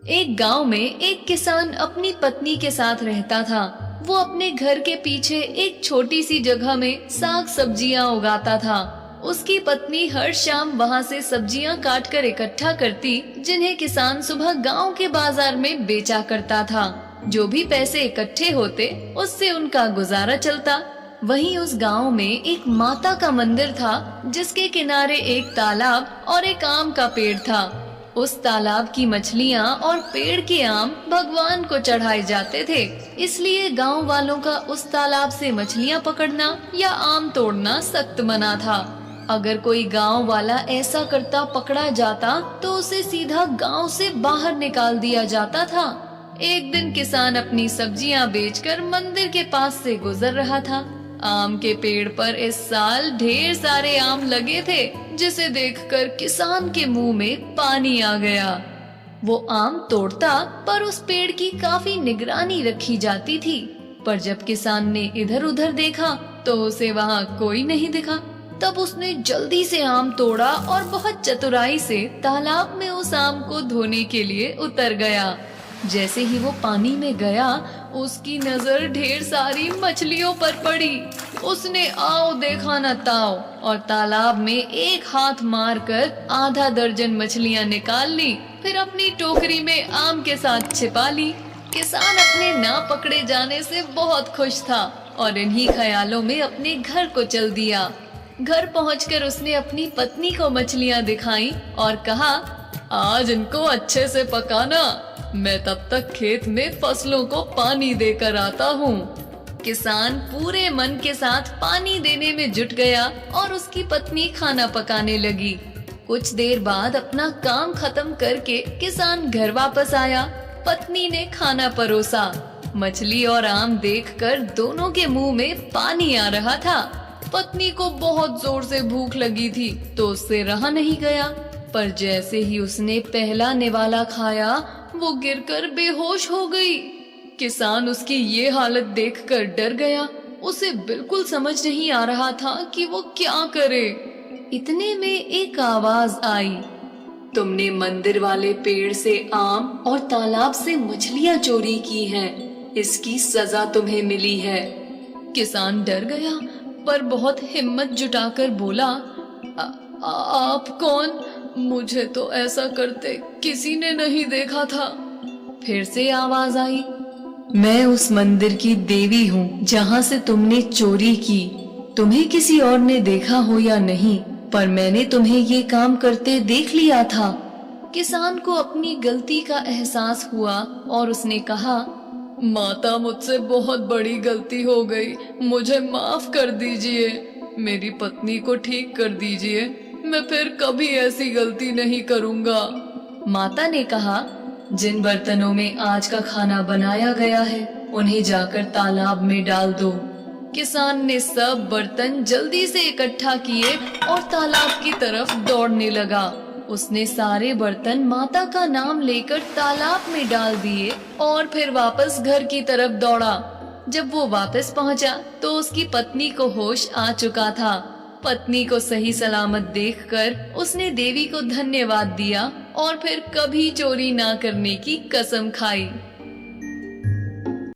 एक गांव में एक किसान अपनी पत्नी के साथ रहता था। वो अपने घर के पीछे एक छोटी सी जगह में साग सब्जियां उगाता था। उसकी पत्नी हर शाम वहां से सब्जियां काट कर इकट्ठा करती, जिन्हें किसान सुबह गांव के बाजार में बेचा करता था। जो भी पैसे इकट्ठे होते, उससे उनका गुजारा चलता। वहीं उस गांव में एक माता का मंदिर था, जिसके किनारे एक तालाब और एक आम का पेड़ था। उस तालाब की मछलियां और पेड़ के आम भगवान को चढ़ाए जाते थे, इसलिए गांव वालों का उस तालाब से मछलियां पकड़ना या आम तोड़ना सख्त मना था। अगर कोई गांव वाला ऐसा करता पकड़ा जाता, तो उसे सीधा गांव से बाहर निकाल दिया जाता था। एक दिन किसान अपनी सब्जियां बेचकर मंदिर के पास से गुजर रहा था। आम के पेड़ पर इस साल ढेर सारे आम लगे थे, जिसे देखकर किसान के मुंह में पानी आ गया। वो आम तोड़ता, पर उस पेड़ की काफी निगरानी रखी जाती थी। पर जब किसान ने इधर उधर देखा, तो उसे वहाँ कोई नहीं दिखा। तब उसने जल्दी से आम तोड़ा और बहुत चतुराई से तालाब में उस आम को धोने के लिए उतर गया। जैसे ही वो पानी में गया, उसकी नजर ढेर सारी मछलियों पर पड़ी। उसने आओ देखा न ताओ और तालाब में एक हाथ मारकर आधा दर्जन मछलियां निकाल ली, फिर अपनी टोकरी में आम के साथ छिपा ली। किसान अपने ना पकड़े जाने से बहुत खुश था और इन्हीं ख्यालों में अपने घर को चल दिया। घर पहुंचकर उसने अपनी पत्नी को मछलियां दिखाई और कहा, आज इनको अच्छे से पकाना, मैं तब तक खेत में फसलों को पानी देकर आता हूँ। किसान पूरे मन के साथ पानी देने में जुट गया और उसकी पत्नी खाना पकाने लगी। कुछ देर बाद अपना काम खत्म करके किसान घर वापस आया। पत्नी ने खाना परोसा। मछली और आम देखकर दोनों के मुंह में पानी आ रहा था। पत्नी को बहुत जोर से भूख लगी थी, तो उससे रहा नहीं गया। पर जैसे ही उसने पहला निवाला खाया, वो गिरकर बेहोश हो गई। किसान उसकी ये हालत देखकर डर गया। उसे बिल्कुल समझ नहीं आ रहा था कि वो क्या करे। इतने में एक आवाज आई, तुमने मंदिर वाले पेड़ से आम और तालाब से मछलियां चोरी की हैं, इसकी सजा तुम्हें मिली है। किसान डर गया, पर बहुत हिम्मत जुटाकर बोला, आप कौन? मुझे तो ऐसा करते किसी ने नहीं देखा था। फिर से आवाज आई, मैं उस मंदिर की देवी हूँ जहाँ से तुमने चोरी की। तुम्हें किसी और ने देखा हो या नहीं, पर मैंने तुम्हें ये काम करते देख लिया था। किसान को अपनी गलती का एहसास हुआ और उसने कहा, माता, मुझसे बहुत बड़ी गलती हो गई, मुझे माफ कर दीजिए। मेरी पत्नी को ठीक कर दीजिए, मैं फिर कभी ऐसी गलती नहीं करूँगा। माता ने कहा, जिन बर्तनों में आज का खाना बनाया गया है, उन्हें जाकर तालाब में डाल दो। किसान ने सब बर्तन जल्दी से इकट्ठा किए और तालाब की तरफ दौड़ने लगा। उसने सारे बर्तन माता का नाम लेकर तालाब में डाल दिए और फिर वापस घर की तरफ दौड़ा। जब वो वापस पहुंचा, तो उसकी पत्नी को होश आ चुका था। पत्नी को सही सलामत देखकर उसने देवी को धन्यवाद दिया और फिर कभी चोरी ना करने की कसम खाई।